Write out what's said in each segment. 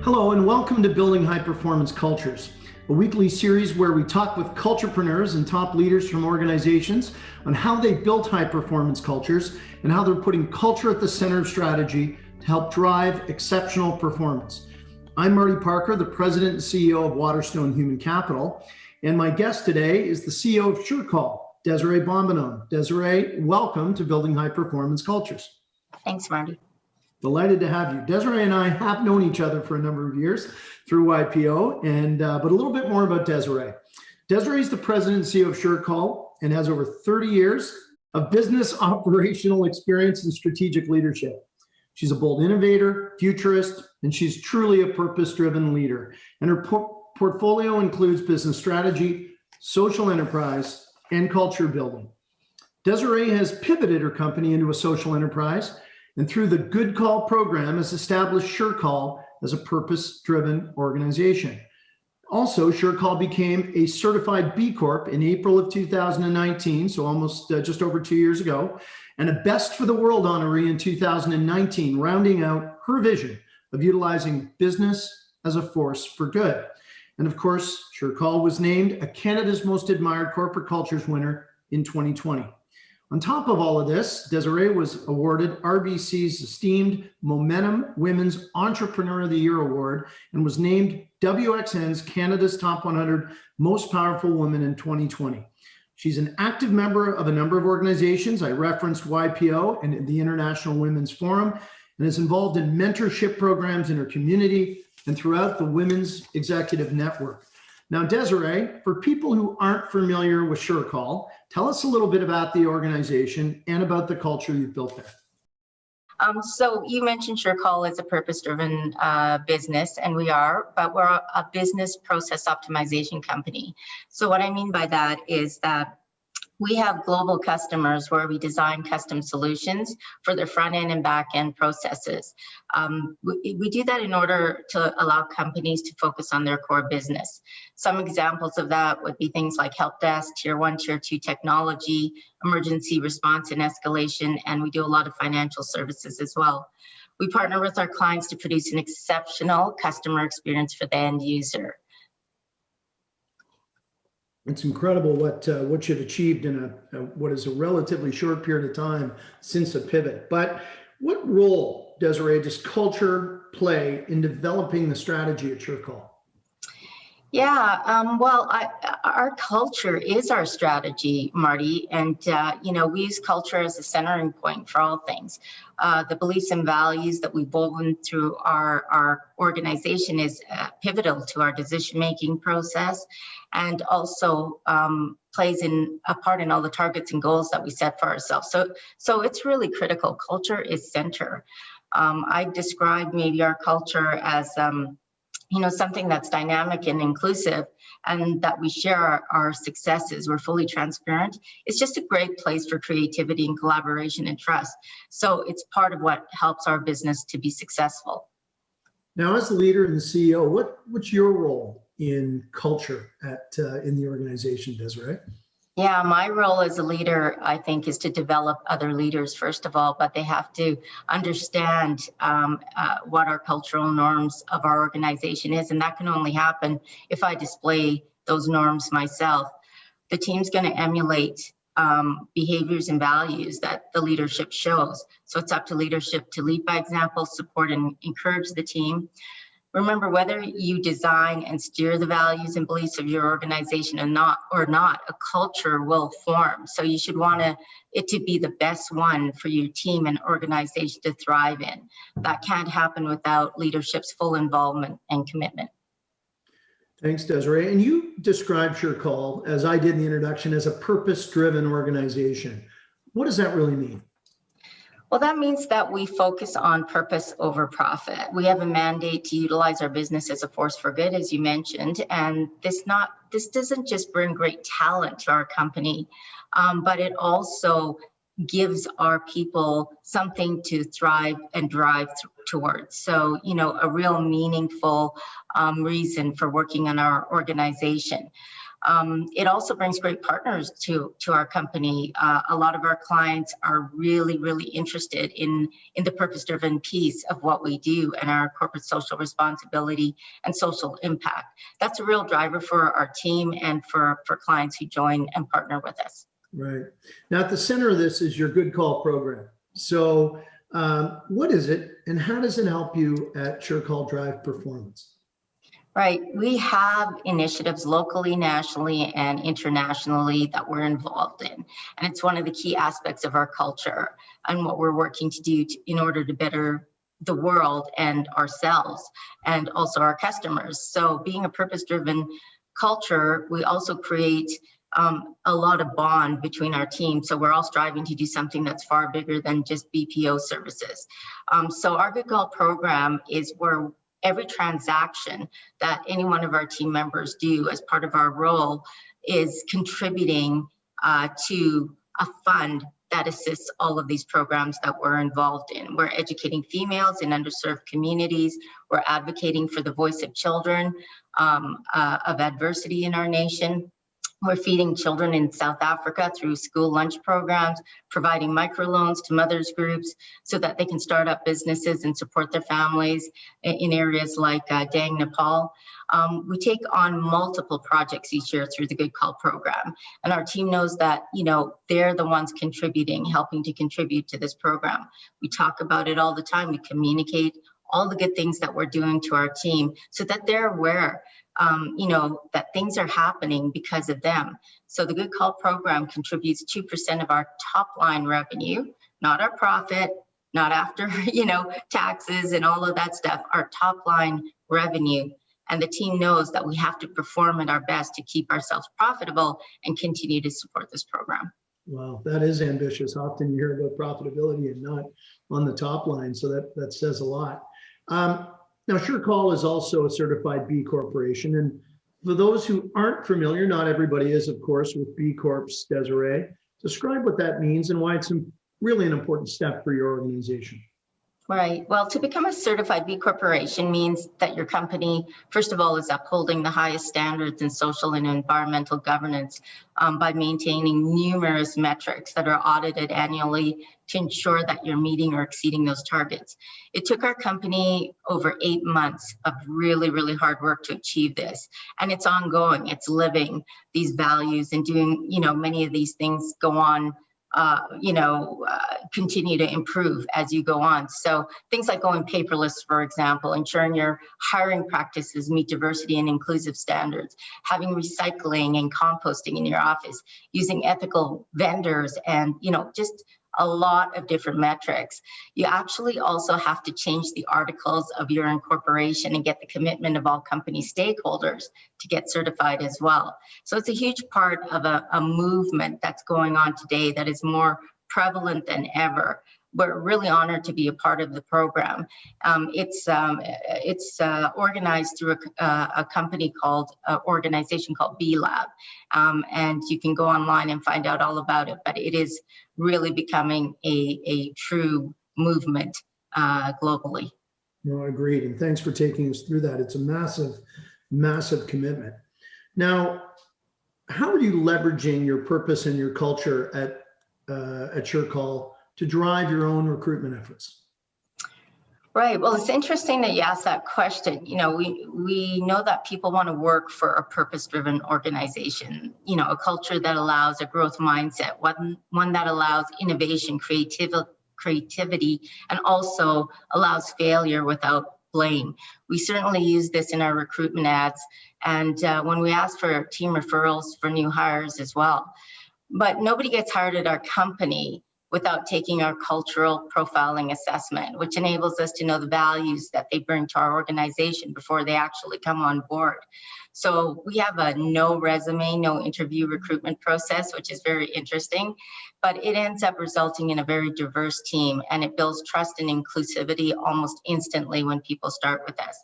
Hello and welcome to Building High Performance Cultures, a weekly series where we talk with culturepreneurs and top leaders from organizations on how they built high performance cultures and how they're putting culture at the center of strategy to help drive exceptional performance. I'm Marty Parker, the President and CEO of Waterstone Human Capital, and my guest today is the CEO of SureCall, Desirée Bombenon. Desirée, welcome to Building High Performance Cultures. Thanks, Marty. Delighted to have you. Desirée and I have known each other for a number of years through YPO, but a little bit more about Desirée. Desirée is the president and CEO of SureCall and has over 30 years of business operational experience and strategic leadership. She's a bold innovator, futurist, and she's truly a purpose-driven leader. And her portfolio includes business strategy, social enterprise, and culture building. Desirée has pivoted her company into a social enterprise, and through the Good Call program has established SureCall as a purpose-driven organization. Also, SureCall became a certified BCorp in April of 2019, so almost just over 2 years ago, and a Best for the World honoree in 2019, rounding out her vision of utilizing business as a force for good. And of course, SureCall was named a Canada's Most Admired Corporate Cultures winner in 2020. On top of all of this, Desirée was awarded RBC's esteemed Momentum Women's Entrepreneur of the Year Award and was named WXN's Canada's Top 100 Most Powerful Women in 2020. She's an active member of a number of organizations. I referenced YPO and the International Women's Forum, and is involved in mentorship programs in her community and throughout the Women's Executive Network. Now, Desirée, for people who aren't familiar with SureCall, tell us a little bit about the organization and about the culture you've built there. So you mentioned SureCall is a purpose-driven business, and we are, but we're a business process optimization company. So what I mean by that is that we have global customers where we design custom solutions for their front end and back end processes. We do that in order to allow companies to focus on their core business. Some examples of that would be things like help desk, tier 1, tier 2 technology, emergency response and escalation, and we do a lot of financial services as well. We partner with our clients to produce an exceptional customer experience for the end user. It's incredible what you've achieved in what is a relatively short period of time since a pivot. But what role, Desirée, does culture play in developing the strategy at SureCall? Yeah, our culture is our strategy, Marty, and we use culture as a centering point for all things. The beliefs and values that we've woven through our organization is pivotal to our decision-making process, and also plays a part in all the targets and goals that we set for ourselves. So it's really critical. Culture is center. I describe maybe our culture as something that's dynamic and inclusive, and that we share our successes. We're fully transparent. It's just a great place for creativity and collaboration and trust. So it's part of what helps our business to be successful. Now, as the leader and the CEO, what's your role in culture in the organization, Desirée? Yeah, my role as a leader, I think, is to develop other leaders, first of all, but they have to understand what our cultural norms of our organization is, and that can only happen if I display those norms myself. The team's going to emulate behaviors and values that the leadership shows. So it's up to leadership to lead by example, support and encourage the team. Remember, whether you design and steer the values and beliefs of your organization or not, a culture will form. So you should want it to be the best one for your team and organization to thrive in. That can't happen without leadership's full involvement and commitment. Thanks, Desirée. And you described SureCall, as I did in the introduction, as a purpose-driven organization. What does that really mean? Well, that means that we focus on purpose over profit. We have a mandate to utilize our business as a force for good, as you mentioned, and this doesn't just bring great talent to our company, but it also gives our people something to thrive and drive towards. So, a real meaningful reason for working on our organization. It also brings great partners to our company. A lot of our clients are really, really interested in the purpose-driven piece of what we do and our corporate social responsibility and social impact. That's a real driver for our team and for clients who join and partner with us. Right. Now, at the center of this is your Good Call program. So what is it and how does it help you at SureCall drive performance? Right. We have initiatives locally, nationally, and internationally that we're involved in. And it's one of the key aspects of our culture and what we're working to do in order to better the world and ourselves and also our customers. So being a purpose-driven culture, we also create a lot of bond between our team. So we're all striving to do something that's far bigger than just BPO services. So our Good Call program is where every transaction that any one of our team members do as part of our role is contributing to a fund that assists all of these programs that we're involved in. We're educating females in underserved communities. We're advocating for the voice of children of adversity in our nation. We're feeding children in South Africa through school lunch programs, providing microloans to mothers groups so that they can start up businesses and support their families in areas like Dang, Nepal. We take on multiple projects each year through the Good Call program. And our team knows that, they're the ones contributing, helping to contribute to this program. We talk about it all the time. We communicate all the good things that we're doing to our team so that they're aware that things are happening because of them. So the Good Call program contributes 2% of our top line revenue, not our profit, not after, taxes and all of that stuff, our top line revenue. And the team knows that we have to perform at our best to keep ourselves profitable and continue to support this program. Wow, that is ambitious. Often you hear about profitability and not on the top line. So that says a lot. Now, SureCall is also a certified B Corporation. And for those who aren't familiar, not everybody is, of course, with B Corps, Desiree. Describe what that means and why it's really an important step for your organization. Right. Well, to become a certified B Corporation means that your company, first of all, is upholding the highest standards in social and environmental governance by maintaining numerous metrics that are audited annually to ensure that you're meeting or exceeding those targets. It took our company over 8 months of really, really hard work to achieve this. And it's ongoing. It's living these values and doing, many of these things go on continue to improve as you go on. So things like going paperless, for example, ensuring your hiring practices meet diversity and inclusive standards, having recycling and composting in your office, using ethical vendors, and just a lot of different metrics. You actually also have to change the articles of your incorporation and get the commitment of all company stakeholders to get certified as well. So it's a huge part of a movement that's going on today that is more prevalent than ever. We're really honored to be a part of the program. It's organized through a company organization called B Lab, and you can go online and find out all about it. But it is really becoming a true movement globally. No, agreed. And thanks for taking us through that. It's a massive, massive commitment. Now, how are you leveraging your purpose and your culture at SureCall to drive your own recruitment efforts? Right. Well, it's interesting that you asked that question. We know that people want to work for a purpose-driven organization, a culture that allows a growth mindset, one that allows innovation, creativity, and also allows failure without blame. We certainly use this in our recruitment ads and when we ask for team referrals for new hires as well. But nobody gets hired at our company without taking our cultural profiling assessment, which enables us to know the values that they bring to our organization before they actually come on board. So we have a no resume, no interview recruitment process, which is very interesting, but it ends up resulting in a very diverse team, and it builds trust and inclusivity almost instantly when people start with us.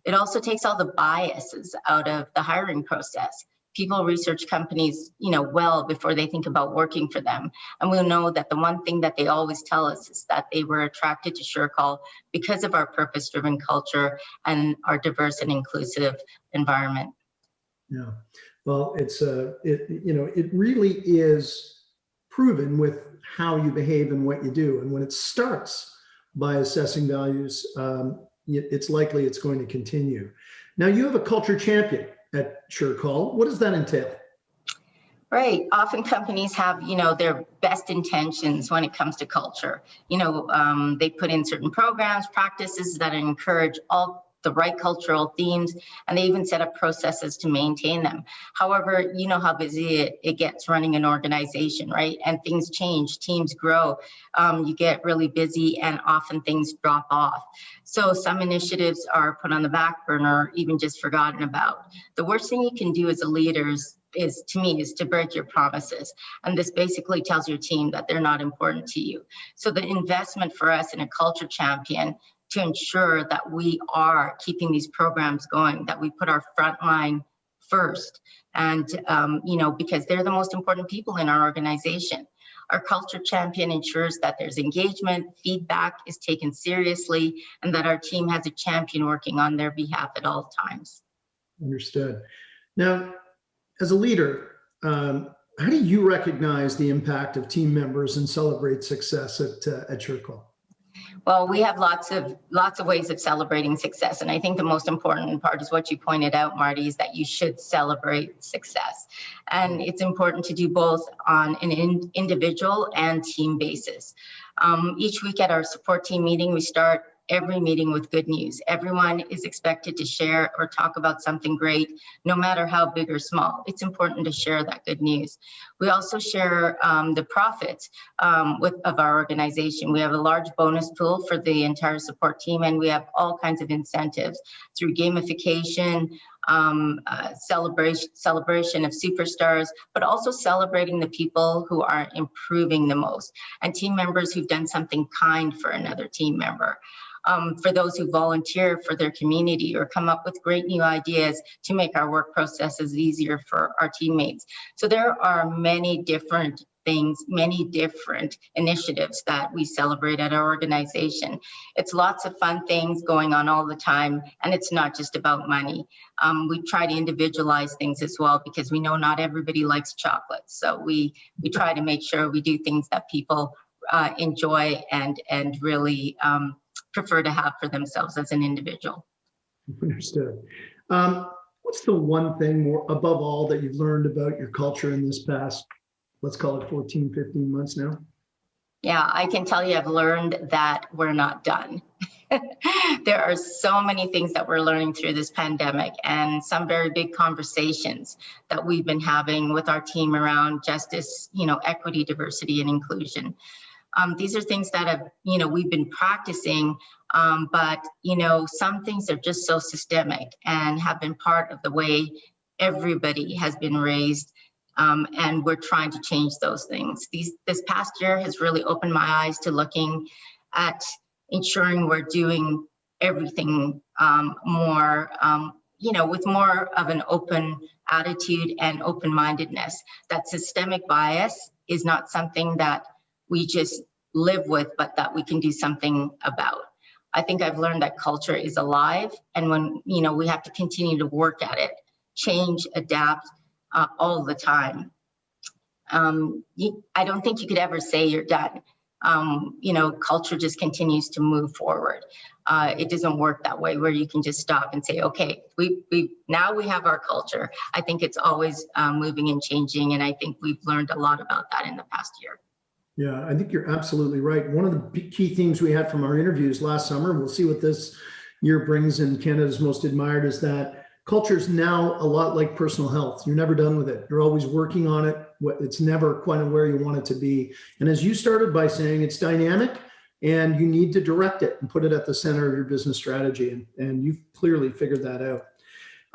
It also takes all the biases out of the hiring process. People research companies, well before they think about working for them. And we'll know that the one thing that they always tell us is that they were attracted to SureCall because of our purpose-driven culture and our diverse and inclusive environment. Yeah. Well, it really is proven with how you behave and what you do. And when it starts by assessing values, it's likely it's going to continue. Now, you have a culture champion at SureCall. What does that entail? Right. Often companies have, their best intentions when it comes to culture. They put in certain programs, practices that encourage all the right cultural themes, and they even set up processes to maintain them. However, you know how busy it gets running an organization, right? And things change, teams grow, you get really busy, and often things drop off. So some initiatives are put on the back burner, even just forgotten about. The worst thing you can do as a leader is to break your promises. And this basically tells your team that they're not important to you. So the investment for us in a culture champion to ensure that we are keeping these programs going, that we put our frontline first, and because they're the most important people in our organization. Our culture champion ensures that there's engagement, feedback is taken seriously, and that our team has a champion working on their behalf at all times. Understood. Now, as a leader, how do you recognize the impact of team members and celebrate success at SureCall? Well, we have lots of ways of celebrating success. And I think the most important part is what you pointed out, Marty, is that you should celebrate success. And it's important to do both on an individual and team basis. Each week at our support team meeting, we start every meeting with good news. Everyone is expected to share or talk about something great, no matter how big or small. It's important to share that good news. We also share the profits of our organization. We have a large bonus pool for the entire support team, and we have all kinds of incentives through gamification, celebration of superstars, but also celebrating the people who are improving the most, and team members who've done something kind for another team member. For those who volunteer for their community or come up with great new ideas to make our work processes easier for our teammates. So there are many different things, many different initiatives that we celebrate at our organization. It's lots of fun things going on all the time, and it's not just about money. We try to individualize things as well, because we know not everybody likes chocolate. So we try to make sure we do things that people enjoy and really prefer to have for themselves as an individual. Understood. What's the one thing more above all that you've learned about your culture in this past, let's call it 14, 15 months now? Yeah, I can tell you I've learned that we're not done. There are so many things that we're learning through this pandemic, and some very big conversations that we've been having with our team around justice, equity, diversity, and inclusion. These are things that have, we've been practicing, but, some things are just so systemic and have been part of the way everybody has been raised, and we're trying to change those things. This past year has really opened my eyes to looking at ensuring we're doing everything more, with more of an open attitude and open-mindedness. That systemic bias is not something that we just live with, but that we can do something about. I think I've learned that culture is alive, and when we have to continue to work at it, change, adapt all the time. I don't think you could ever say you're done. Culture just continues to move forward. It doesn't work that way where you can just stop and say, okay, now we have our culture. I think it's always moving and changing, and I think we've learned a lot about that in the past year. Yeah, I think you're absolutely right. One of the key themes we had from our interviews last summer, we'll see what this year brings in Canada's Most Admired, is that culture is now a lot like personal health. You're never done with it. You're always working on it. It's never quite where you want it to be. And as you started by saying, it's dynamic, and you need to direct it and put it at the center of your business strategy. And you've clearly figured that out.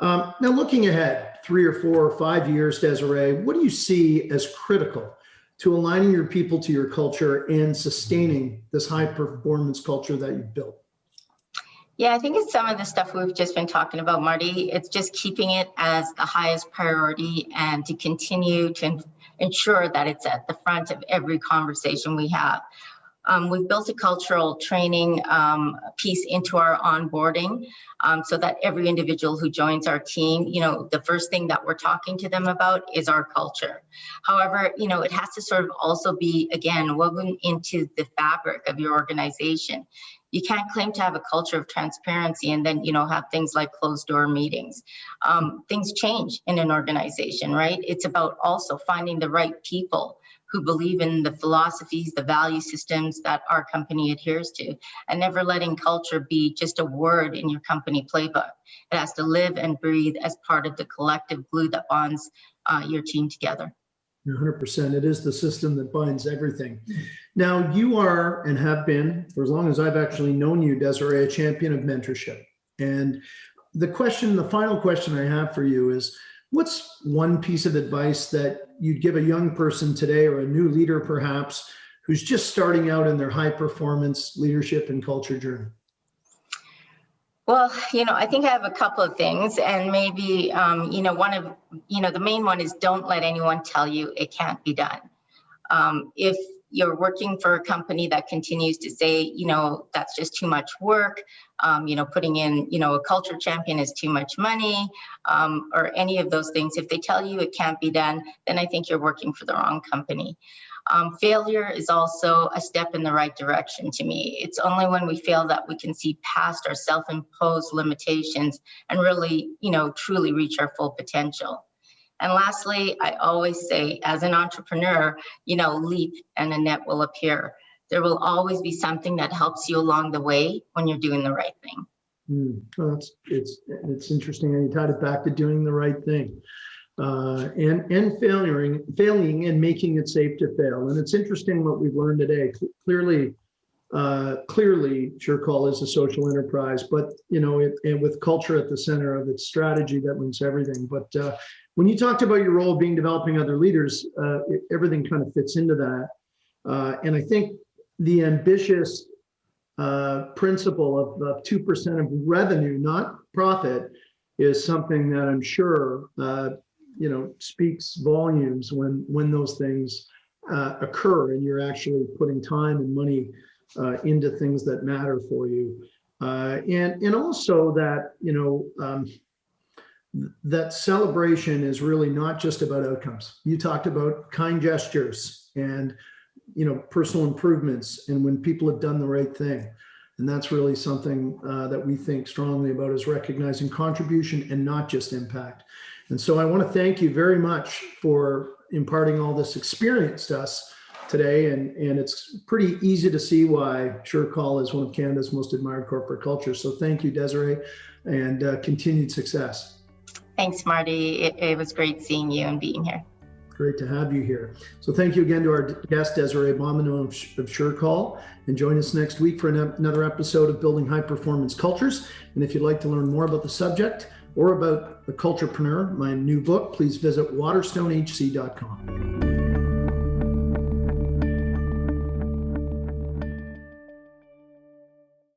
Now, looking ahead 3 or 4 or 5 years, Desiree, what do you see as critical to aligning your people to your culture and sustaining this high performance culture that you've built? Yeah, I think it's some of the stuff we've just been talking about, Marty. It's just keeping it as the highest priority and to continue to ensure that it's at the front of every conversation we have. We've built a cultural training piece into our onboarding so that every individual who joins our team, the first thing that we're talking to them about is our culture. However, it has to sort of also be, again, woven into the fabric of your organization. You can't claim to have a culture of transparency and then, have things like closed door meetings. Things change in an organization, right? It's about also finding the right people who believe in the philosophies, the value systems that our company adheres to, and never letting culture be just a word in your company playbook. It has to live and breathe as part of the collective glue that bonds your team together. 100%. It is the system that binds everything. Now, you are and have been, for as long as I've actually known you, Desirée, a champion of mentorship. And the final question I have for you is, what's one piece of advice that you'd give a young person today, or a new leader perhaps, who's just starting out in their high performance leadership and culture journey? Well, I think I have a couple of things, and maybe, the main one is don't let anyone tell you it can't be done. If you're working for a company that continues to say, that's just too much work, putting in, a culture champion is too much money, or any of those things, if they tell you it can't be done, then I think you're working for the wrong company. Failure is also a step in the right direction to me. It's only when we fail that we can see past our self-imposed limitations and really, truly reach our full potential. And lastly, I always say, as an entrepreneur, leap and a net will appear. There will always be something that helps you along the way when you're doing the right thing. Well, it's interesting. And you tied it back to doing the right thing. And failing and making it safe to fail. And it's interesting what we've learned today. Clearly, SureCall is a social enterprise, but and with culture at the center of its strategy that links everything. But when you talked about your role being developing other leaders, everything kind of fits into that. And I think the ambitious principle of 2% of revenue, not profit, is something that I'm sure speaks volumes when those things occur and you're actually putting time and money into things that matter for you, and also that that celebration is really not just about outcomes. You talked about kind gestures and personal improvements, and when people have done the right thing. And that's really something that we think strongly about, is recognizing contribution and not just impact. And so I want to thank you very much for imparting all this experience to us today. And it's pretty easy to see why SureCall is one of Canada's most admired corporate cultures. So thank you, Desirée, and continued success. Thanks, Marty. It was great seeing you and being here. Great to have you here. So thank you again to our guest, Desirée Bombenon of SureCall, and join us next week for another episode of Building High Performance Cultures. And if you'd like to learn more about the subject or about the Culturepreneur, my new book, please visit waterstonehc.com.